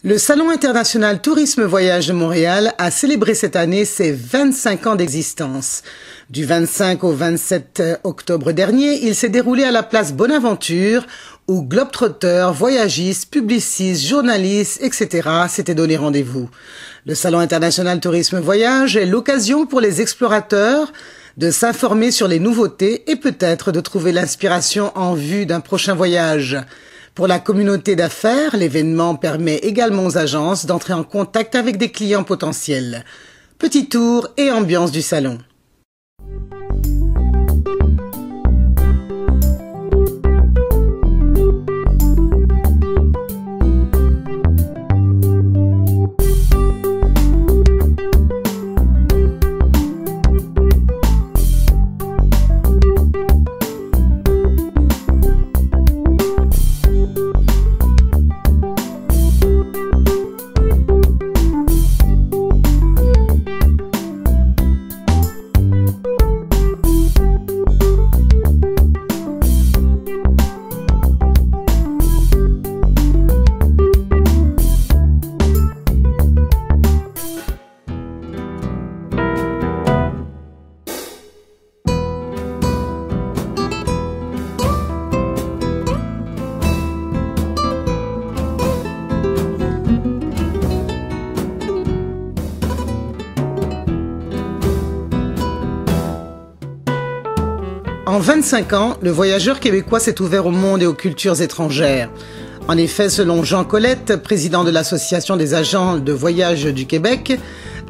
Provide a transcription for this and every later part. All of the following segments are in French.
Le Salon international Tourisme Voyage de Montréal a célébré cette année ses 25 ans d'existence. Du 25 au 27 octobre dernier, il s'est déroulé à la place Bonaventure où globetrotters, voyagistes, publicistes, journalistes, etc. s'étaient donné rendez-vous. Le Salon international Tourisme Voyage est l'occasion pour les explorateurs de s'informer sur les nouveautés et peut-être de trouver l'inspiration en vue d'un prochain voyage. Pour la communauté d'affaires, l'événement permet également aux agences d'entrer en contact avec des clients potentiels. Petit tour et ambiance du salon. En 25 ans, le voyageur québécois s'est ouvert au monde et aux cultures étrangères. En effet, selon Jean Colette, président de l'Association des agents de voyage du Québec,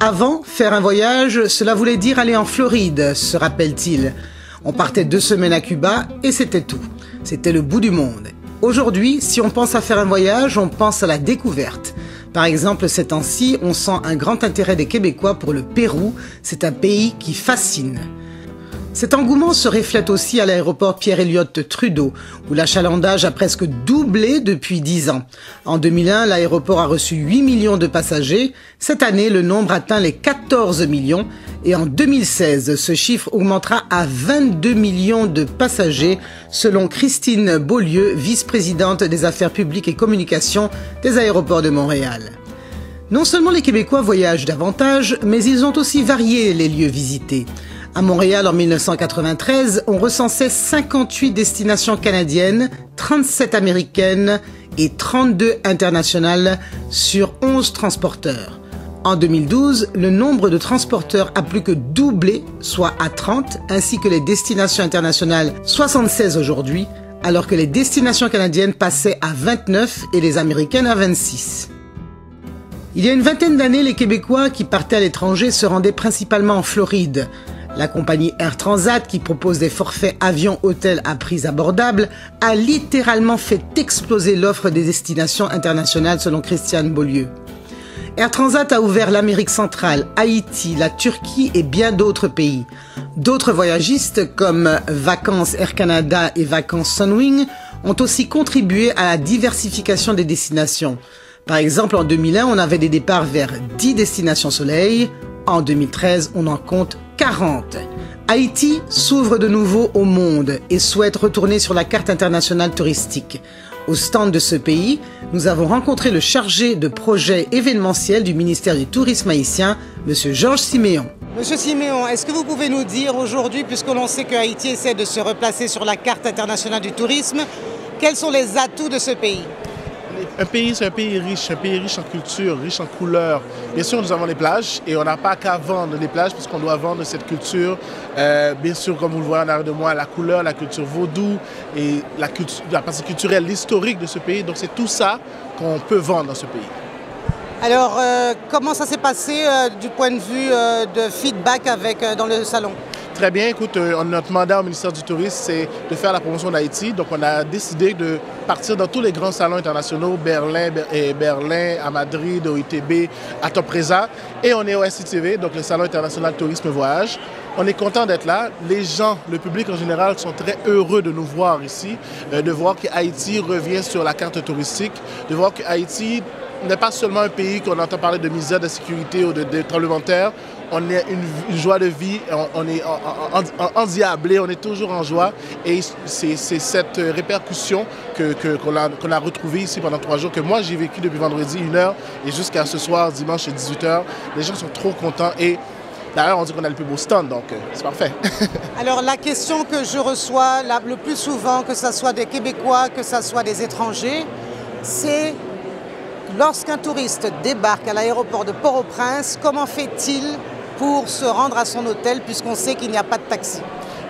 avant, faire un voyage, cela voulait dire aller en Floride, se rappelle-t-il. On partait 2 semaines à Cuba et c'était tout. C'était le bout du monde. Aujourd'hui, si on pense à faire un voyage, on pense à la découverte. Par exemple, ces temps-ci, on sent un grand intérêt des Québécois pour le Pérou. C'est un pays qui fascine. Cet engouement se reflète aussi à l'aéroport Pierre-Elliott Trudeau, où l'achalandage a presque doublé depuis 10 ans. En 2001, l'aéroport a reçu 8 millions de passagers. Cette année, le nombre atteint les 14 millions. Et en 2016, ce chiffre augmentera à 22 millions de passagers, selon Christine Beaulieu, vice-présidente des affaires publiques et communications des aéroports de Montréal. Non seulement les Québécois voyagent davantage, mais ils ont aussi varié les lieux visités. À Montréal, en 1993, on recensait 58 destinations canadiennes, 37 américaines et 32 internationales sur 11 transporteurs. En 2012, le nombre de transporteurs a plus que doublé, soit à 30, ainsi que les destinations internationales, 76 aujourd'hui, alors que les destinations canadiennes passaient à 29 et les américaines à 26. Il y a une vingtaine d'années, les Québécois qui partaient à l'étranger se rendaient principalement en Floride. La compagnie Air Transat, qui propose des forfaits avions-hôtels à prix abordables, a littéralement fait exploser l'offre des destinations internationales selon Christiane Beaulieu. Air Transat a ouvert l'Amérique centrale, Haïti, la Turquie et bien d'autres pays. D'autres voyagistes comme Vacances Air Canada et Vacances Sunwing ont aussi contribué à la diversification des destinations. Par exemple, en 2001, on avait des départs vers 10 destinations soleil. En 2013, on en compte 40. Haïti s'ouvre de nouveau au monde et souhaite retourner sur la carte internationale touristique. Au stand de ce pays, nous avons rencontré le chargé de projet événementiel du ministère du Tourisme haïtien, M. Georges Siméon. Monsieur Siméon, est-ce que vous pouvez nous dire aujourd'hui, puisque l'on sait que Haïti essaie de se replacer sur la carte internationale du tourisme, quels sont les atouts de ce pays ? C'est un pays riche en culture, riche en couleurs. Bien sûr, nous avons les plages et on n'a pas qu'à vendre les plages puisqu'on doit vendre cette culture. Bien sûr, comme vous le voyez en arrière de moi, la couleur, la culture vaudou et la partie culturelle, l'historique de ce pays. Donc c'est tout ça qu'on peut vendre dans ce pays. Alors, comment ça s'est passé du point de vue de feedback dans le salon ? Très bien, écoute, notre mandat au ministère du Tourisme, c'est de faire la promotion d'Haïti. Donc, on a décidé de partir dans tous les grands salons internationaux, Berlin, à Madrid, au ITB, à Topresa. Et on est au SITV, donc le Salon international Tourisme Voyage. On est content d'être là. Les gens, le public en général, sont très heureux de nous voir ici, de voir qu'Haïti revient sur la carte touristique, de voir qu'Haïti n'est pas seulement un pays qu'on entend parler de misère, de sécurité ou de tremblement de terre. On est une joie de vie, on est endiablé, on est toujours en joie. Et c'est cette répercussion qu'on a retrouvée ici pendant 3 jours, que moi j'ai vécu depuis vendredi 1h et jusqu'à ce soir, dimanche 18h. Les gens sont trop contents et d'ailleurs on dit qu'on a le plus beau stand, donc c'est parfait. Alors la question que je reçois le plus souvent, que ce soit des Québécois, que ce soit des étrangers, c'est lorsqu'un touriste débarque à l'aéroport de Port-au-Prince, comment fait-il pour se rendre à son hôtel puisqu'on sait qu'il n'y a pas de taxi?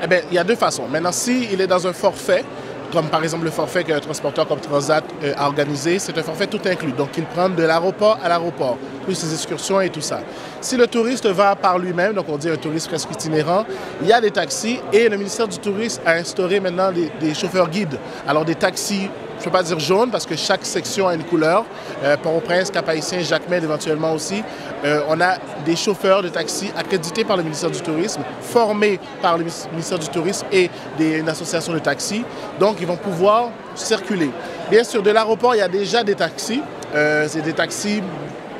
Eh bien, il y a 2 façons. Maintenant, s'il est dans un forfait, comme par exemple le forfait qu'un transporteur comme Transat a organisé, c'est un forfait tout inclus. Donc, il prend de l'aéroport à l'aéroport, plus ses excursions et tout ça. Si le touriste va par lui-même, donc on dit un touriste presque itinérant, il y a des taxis et le ministère du Tourisme a instauré maintenant des chauffeurs guides. Alors, des taxis, je ne peux pas dire jaunes parce que chaque section a une couleur. Port-au-Prince, Cap-Haïtien, Jacmel éventuellement aussi. On a des chauffeurs de taxi accrédités par le ministère du Tourisme, formés par le ministère du Tourisme et une association de taxis. Donc, ils vont pouvoir circuler. Bien sûr, de l'aéroport, il y a déjà des taxis. C'est des taxis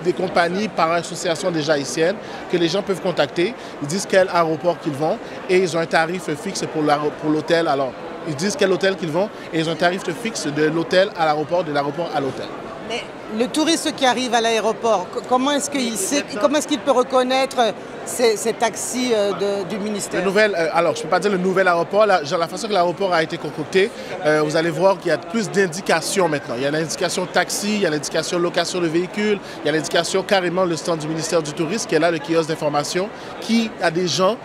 des compagnies par association déjà haïtienne que les gens peuvent contacter. Ils disent quel aéroport qu'ils vont et ils ont un tarif fixe pour l'hôtel. Alors, ils disent quel hôtel qu'ils vont et ils ont un tarif fixe de l'hôtel à l'aéroport, de l'aéroport à l'hôtel. Mais le touriste qui arrive à l'aéroport, comment est-ce qu'il sait, comment est-ce qu'il peut reconnaître ces taxis du ministère? Alors, je ne peux pas dire le nouvel aéroport. La façon que l'aéroport a été concocté, vous allez voir qu'il y a plus d'indications maintenant. Il y a l'indication taxi, il y a l'indication location de véhicules, il y a l'indication carrément le stand du ministère du Tourisme qui est là, le kiosque d'information, qui a des gens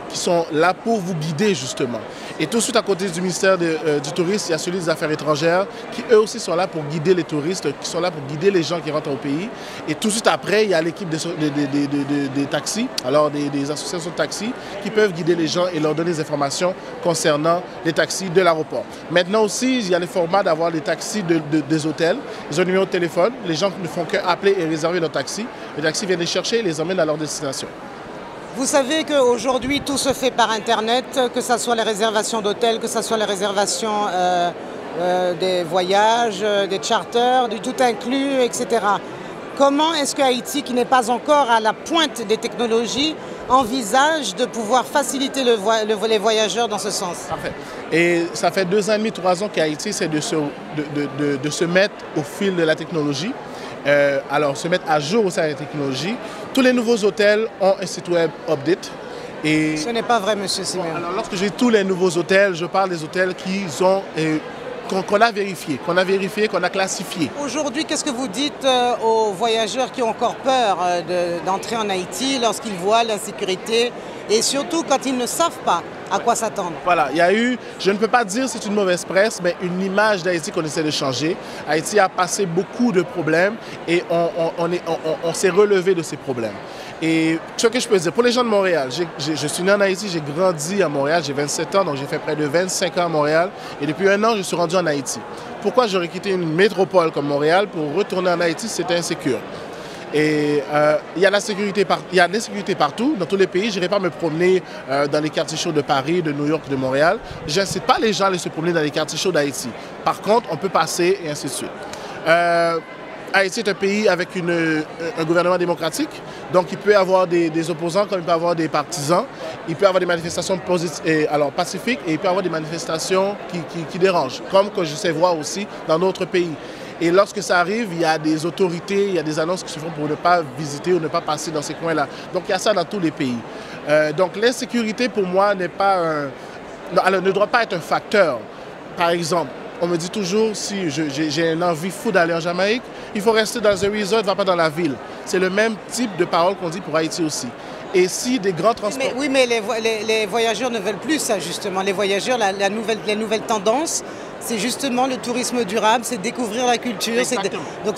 qui sont là pour vous guider justement. Et tout de suite à côté du ministère du Tourisme, il y a celui des Affaires étrangères qui eux aussi sont là pour guider les touristes, qui sont là pour guider les gens qui rentrent au pays. Et tout de suite après, il y a l'équipe des taxis, alors des associations de taxis qui peuvent guider les gens et leur donner des informations concernant les taxis de l'aéroport. Maintenant aussi, il y a le format d'avoir les taxis des hôtels. Ils ont un numéro de téléphone, les gens ne font qu'appeler et réserver leur taxi. Le taxi vient les chercher et les emmène à leur destination. Vous savez qu'aujourd'hui, tout se fait par Internet, que ce soit les réservations d'hôtels, que ce soit les réservations des voyages, des charters, du tout inclus, etc. Comment est-ce que Haïti, qui n'est pas encore à la pointe des technologies, envisage de pouvoir faciliter les voyageurs dans ce sens? Parfait. Et ça fait 2 ans et demi, 3 ans qu'Haïti essaie de se mettre au fil de la technologie. Alors, se mettre à jour aussi à la technologie. Tous les nouveaux hôtels ont un site web update. Et ce n'est pas vrai, M. Simeon. Alors, lorsque je dis tous les nouveaux hôtels, je parle des hôtels qu'on a vérifiés, qu'on a classifiés. Aujourd'hui, qu'est-ce que vous dites aux voyageurs qui ont encore peur d'entrer en Haïti lorsqu'ils voient l'insécurité et surtout quand ils ne savent pas à quoi s'attendre? Voilà, il y a eu, je ne peux pas dire que c'est une mauvaise presse, mais une image d'Haïti qu'on essaie de changer. Haïti a passé beaucoup de problèmes et on s'est relevé de ces problèmes. Et ce que je peux dire, pour les gens de Montréal, je suis né en Haïti, j'ai grandi à Montréal, j'ai 27 ans, donc j'ai fait près de 25 ans à Montréal. Et depuis 1 an, je suis rendu en Haïti. Pourquoi j'aurais quitté une métropole comme Montréal pour retourner en Haïti? C'était insécure. Et il y a l'insécurité partout, dans tous les pays. Je n'irai pas me promener dans les quartiers chauds de Paris, de New York, de Montréal. Je n'incite pas les gens à aller se promener dans les quartiers chauds d'Haïti. Par contre, on peut passer et ainsi de suite. Haïti est un pays avec un gouvernement démocratique, donc il peut y avoir des opposants comme il peut y avoir des partisans. Il peut y avoir des manifestations pacifiques et il peut y avoir des manifestations qui dérangent, comme que je sais voir aussi dans d'autres pays. Et lorsque ça arrive, il y a des autorités, il y a des annonces qui se font pour ne pas visiter ou ne pas passer dans ces coins-là. Donc il y a ça dans tous les pays. Donc l'insécurité pour moi ne doit pas être un facteur. Par exemple, on me dit toujours, si j'ai une envie fou d'aller en Jamaïque, il faut rester dans un resort, ne va pas dans la ville. C'est le même type de parole qu'on dit pour Haïti aussi. Et si des grands transports... Oui, mais les voyageurs ne veulent plus ça, justement. Les voyageurs, les nouvelles tendances, c'est justement le tourisme durable, c'est découvrir la culture. Donc,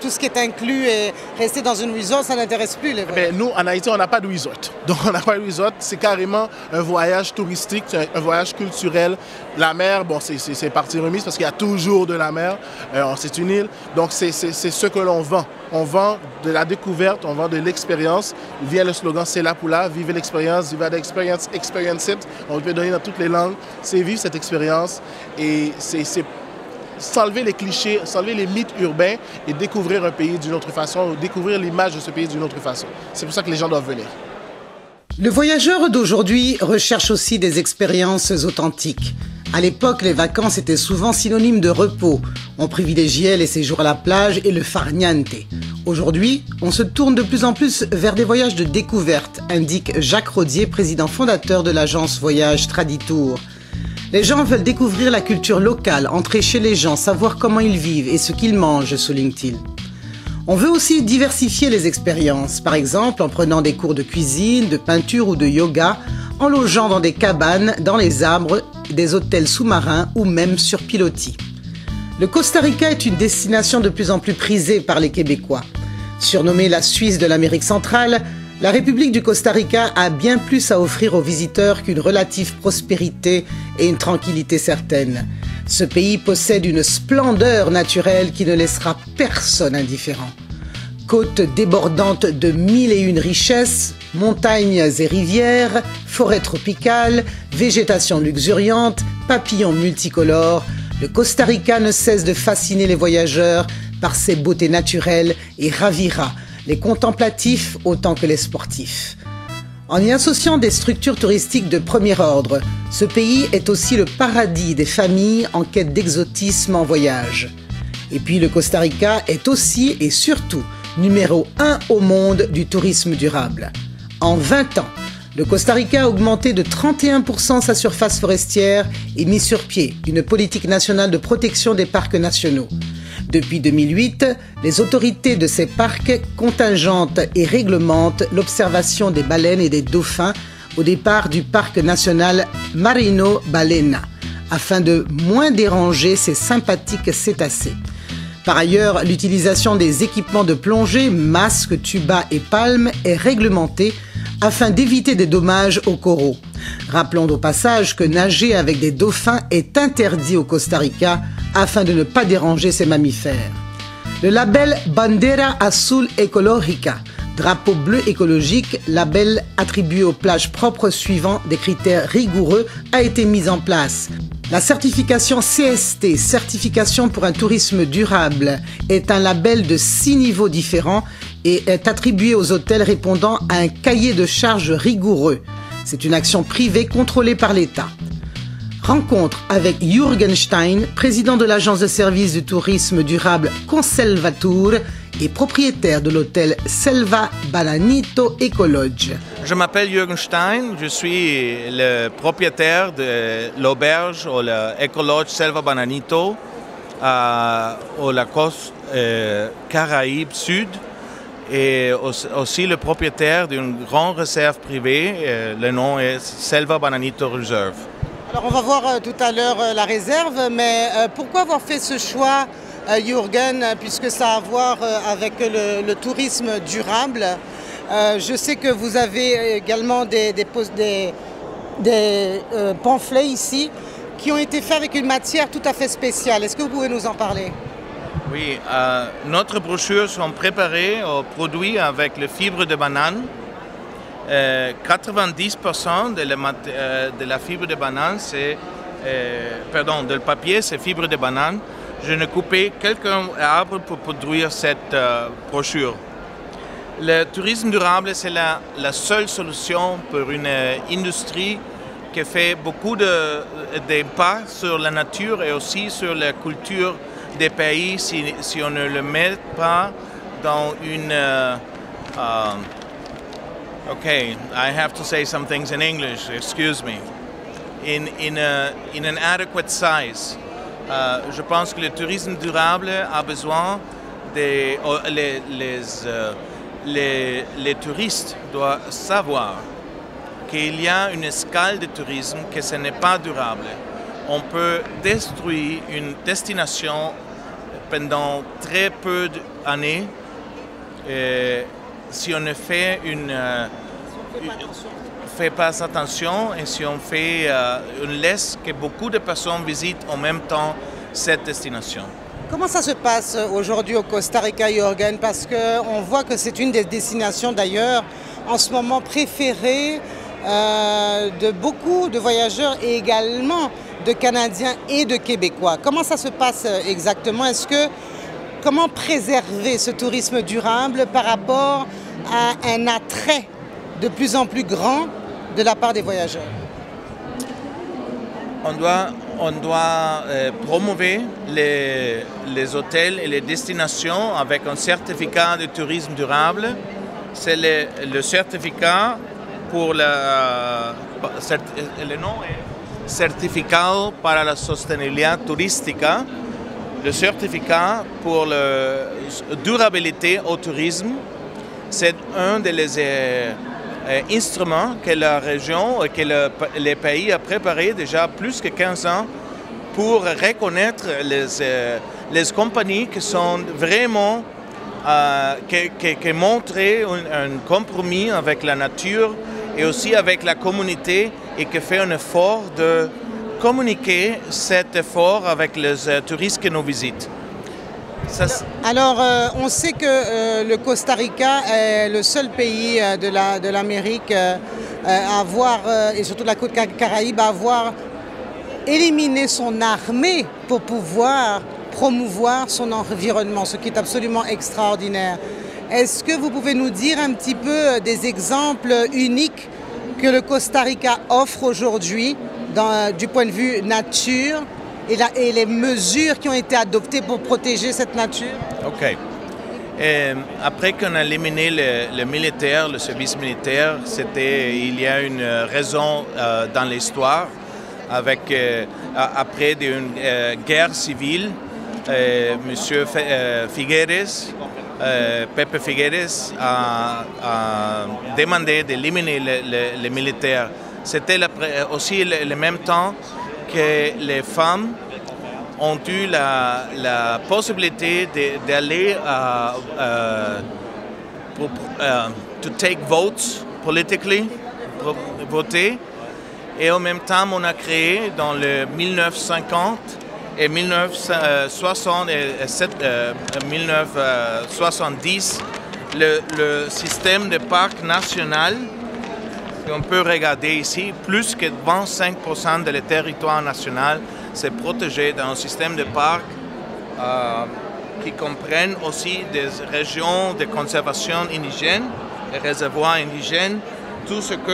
tout ce qui est inclus et rester dans une resort, ça n'intéresse plus les voyageurs. Nous, en Haïti, on n'a pas de resort. Donc, on n'a pas de resort. C'est carrément un voyage touristique, un voyage culturel. La mer, bon, c'est partie remise parce qu'il y a toujours de la mer. C'est une île. Donc, c'est ce que l'on vend. On vend de la découverte, on vend de l'expérience. Vient le slogan, c'est là pour là, vivez l'expérience, vivez l'expérience, experience it. On peut donner dans toutes les langues. C'est vivre cette expérience et s'enlever les clichés, s'enlever les mythes urbains et découvrir un pays d'une autre façon, découvrir l'image de ce pays d'une autre façon. C'est pour ça que les gens doivent venir. Le voyageur d'aujourd'hui recherche aussi des expériences authentiques. À l'époque, les vacances étaient souvent synonymes de repos. On privilégiait les séjours à la plage et le farniente. Aujourd'hui, on se tourne de plus en plus vers des voyages de découverte, indique Jacques Rodier, président fondateur de l'agence Voyage Traditour. Les gens veulent découvrir la culture locale, entrer chez les gens, savoir comment ils vivent et ce qu'ils mangent, souligne-t-il. On veut aussi diversifier les expériences, par exemple en prenant des cours de cuisine, de peinture ou de yoga, en logeant dans des cabanes, dans les arbres, des hôtels sous-marins ou même sur pilotis. Le Costa Rica est une destination de plus en plus prisée par les Québécois. Surnommée la Suisse de l'Amérique centrale, la République du Costa Rica a bien plus à offrir aux visiteurs qu'une relative prospérité et une tranquillité certaine. Ce pays possède une splendeur naturelle qui ne laissera personne indifférent. Côtes débordantes de 1001 richesses, montagnes et rivières, forêts tropicales, végétation luxuriante, papillons multicolores, le Costa Rica ne cesse de fasciner les voyageurs par ses beautés naturelles et ravira les contemplatifs autant que les sportifs. En y associant des structures touristiques de premier ordre, ce pays est aussi le paradis des familles en quête d'exotisme en voyage. Et puis le Costa Rica est aussi et surtout numéro 1 au monde du tourisme durable. En 20 ans, le Costa Rica a augmenté de 31% sa surface forestière et mis sur pied une politique nationale de protection des parcs nationaux. Depuis 2008, les autorités de ces parcs contingentent et réglementent l'observation des baleines et des dauphins au départ du parc national Marino Balena, afin de moins déranger ces sympathiques cétacés. Par ailleurs, l'utilisation des équipements de plongée, masques, tubas et palmes est réglementée afin d'éviter des dommages aux coraux. Rappelons au passage que nager avec des dauphins est interdit au Costa Rica afin de ne pas déranger ces mammifères. Le label Bandera Azul Ecológica, drapeau bleu écologique, label attribué aux plages propres suivant des critères rigoureux, a été mis en place. La certification CST, certification pour un tourisme durable, est un label de 6 niveaux différents et est attribué aux hôtels répondant à un cahier de charges rigoureux. C'est une action privée contrôlée par l'État. Rencontre avec Jürgen Stein, président de l'agence de services du tourisme durable Conselvatur et propriétaire de l'hôtel Selva Bananito Ecolodge. Je m'appelle Jürgen Stein, je suis le propriétaire de l'auberge ou l'Ecolodge Selva Bananito au la côte Caraïbes Sud et aussi le propriétaire d'une grande réserve privée, le nom est Selva Bananito Reserve. Alors on va voir tout à l'heure la réserve, mais pourquoi avoir fait ce choix, Jürgen, puisque ça a à voir avec le tourisme durable? Je sais que vous avez également des pamphlets ici qui ont été faits avec une matière tout à fait spéciale. Est-ce que vous pouvez nous en parler? Oui, notre brochures sont préparées aux produits avec le fibre de banane. 90% de la fibre de banane, de papier, c'est fibre de banane. Je n'ai coupé quelques arbres pour produire cette brochure. Le tourisme durable, c'est la seule solution pour une industrie qui fait beaucoup d'impact sur la nature et aussi sur la culture des pays si on ne le met pas dans une... Okay, I have to say some things in English, excuse me. In an adequate size. Je pense que le tourisme durable a besoin les touristes doivent savoir qu'il y a une escale de tourisme que ce n'est pas durable. On peut détruire une destination pendant très peu d'années si on ne fait fait pas attention et si on laisse que beaucoup de personnes visitent en même temps cette destination. Comment ça se passe aujourd'hui au Costa Rica, Jürgen? Parce qu'on voit que c'est une des destinations d'ailleurs en ce moment préférées de beaucoup de voyageurs et également de Canadiens et de Québécois. Comment ça se passe exactement? Comment préserver ce tourisme durable par rapport à un attrait de plus en plus grand de la part des voyageurs? On doit promouvoir les hôtels et les destinations avec un certificat de tourisme durable. C'est le certificat pour le nom est Certificado para la Sostenibilidad Turística, le certificat pour la durabilité au tourisme. C'est un des instruments que la région et que les pays a préparé déjà plus que 15 ans pour reconnaître les compagnies qui sont vraiment qui montrent un compromis avec la nature et aussi avec la communauté et qui fait un effort de communiquer cet effort avec les touristes qui nous visitent. Alors, on sait que le Costa Rica est le seul pays de l'Amérique à avoir, et surtout la côte Caraïbe, à avoir éliminé son armée pour pouvoir promouvoir son environnement, ce qui est absolument extraordinaire. Est-ce que vous pouvez nous dire un petit peu des exemples uniques que le Costa Rica offre aujourd'hui du point de vue nature et les mesures qui ont été adoptées pour protéger cette nature? OK. Après qu'on a éliminé le service militaire, il y a une raison dans l'histoire. Après une guerre civile, M. Figueres, Pepe Figueres a demandé d'éliminer les militaires. C'était aussi le même temps que les femmes ont eu la possibilité d'aller to take votes politically, pour voter. Et en même temps, on a créé dans le 1950 et 1970 le système de parc national. On peut regarder ici, plus que 25% de le territoire national c'est protégé dans un système de parcs qui comprennent aussi des régions de conservation indigène, des réservoirs indigènes. Tout ce qui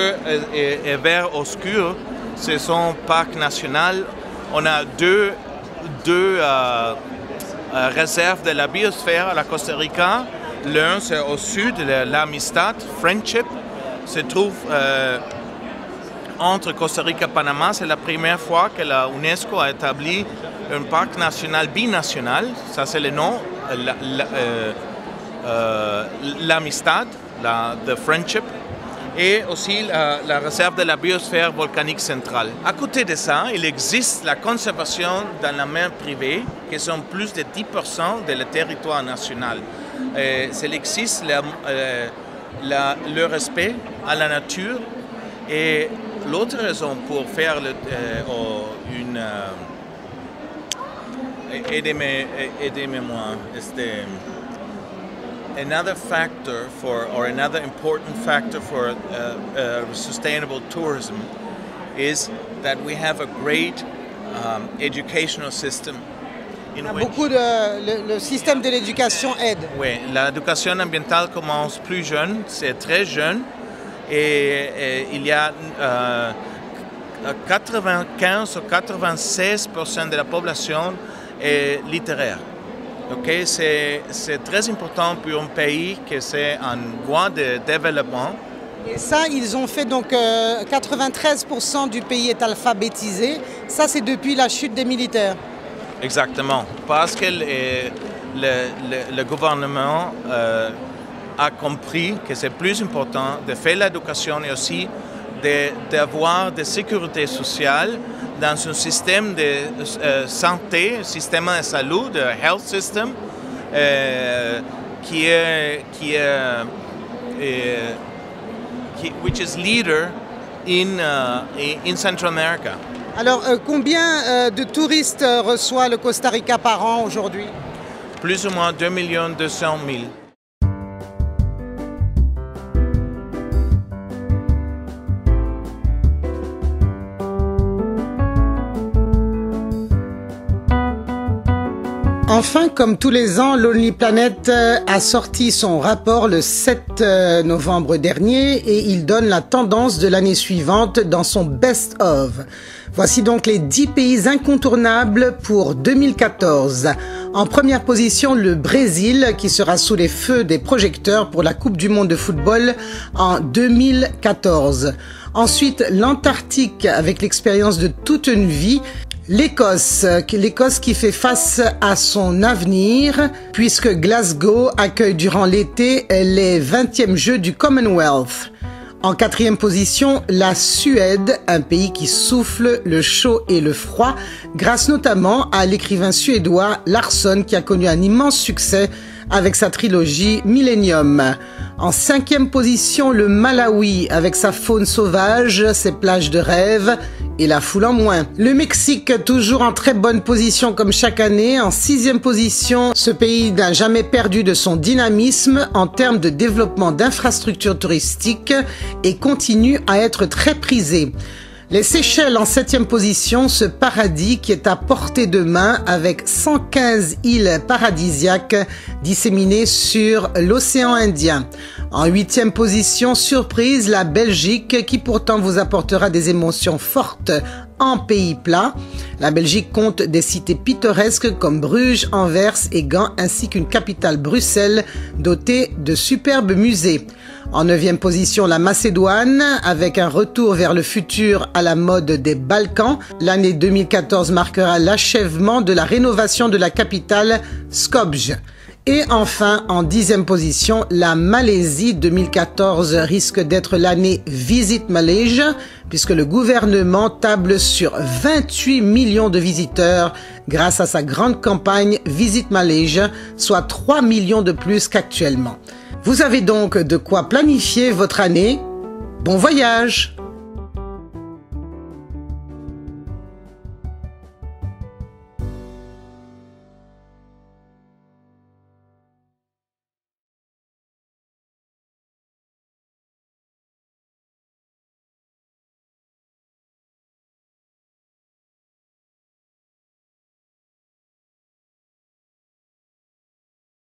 est vert obscur, c'est son parc national. On a deux réserves de la biosphère à la Costa Rica. L'un, c'est au sud, l'Amistad, Friendship, se trouve entre Costa Rica et Panama. C'est la première fois que la UNESCO a établi un parc national binational. Ça, c'est le nom, l'Amistad, the Friendship. Et aussi la réserve de la biosphère volcanique centrale. À côté de ça, il existe la conservation dans la mer privée, qui sont plus de 10% de le territoire national. Il existe le respect à la nature. Et l'autre raison pour faire aidez-moi, another factor another important factor for sustainable tourism is that we have a great educational system. Le système de l'éducation aide. Oui, l'éducation ambientale commence plus jeune, c'est très jeune, et il y a 95 ou 96% de la population est littéraire. Okay, c'est très important pour un pays qui est en voie de développement. Et ça, ils ont fait donc 93% du pays est alphabétisé. Ça, c'est depuis la chute des militaires. Exactement, parce que le gouvernement a compris que c'est plus important de faire l'éducation et aussi d'avoir de sécurité sociale dans un système de santé, un système de santé, de health system, which is leader in Central America. Alors, combien de touristes reçoit le Costa Rica par an aujourd'hui? Plus ou moins 2 200 000. Enfin, comme tous les ans, Lonely Planet a sorti son rapport le 7 novembre dernier et il donne la tendance de l'année suivante dans son Best of. Voici donc les 10 pays incontournables pour 2014. En première position, le Brésil qui sera sous les feux des projecteurs pour la Coupe du Monde de football en 2014. Ensuite, l'Antarctique avec l'expérience de toute une vie. L'Écosse qui fait face à son avenir puisque Glasgow accueille durant l'été les 20e Jeux du Commonwealth. En quatrième position, la Suède, un pays qui souffle le chaud et le froid, grâce notamment à l'écrivain suédois Larsson qui a connu un immense succès avec sa trilogie Millennium. En cinquième position, le Malawi avec sa faune sauvage, ses plages de rêve et la foule en moins. Le Mexique, toujours en très bonne position comme chaque année. En sixième position, ce pays n'a jamais perdu de son dynamisme en termes de développement d'infrastructures touristiques et continue à être très prisé. Les Seychelles en 7e position, ce paradis qui est à portée de main avec 115 îles paradisiaques disséminées sur l'océan Indien. En 8e position, surprise, la Belgique qui pourtant vous apportera des émotions fortes en pays plat. La Belgique compte des cités pittoresques comme Bruges, Anvers et Gand ainsi qu'une capitale Bruxelles dotée de superbes musées. En 9e position, la Macédoine, avec un retour vers le futur à la mode des Balkans. L'année 2014 marquera l'achèvement de la rénovation de la capitale Skopje. Et enfin, en 10e position, la Malaisie 2014 risque d'être l'année Visit Malaysia, puisque le gouvernement table sur 28 millions de visiteurs grâce à sa grande campagne Visit Malaysia, soit 3 millions de plus qu'actuellement. Vous avez donc de quoi planifier votre année. Bon voyage!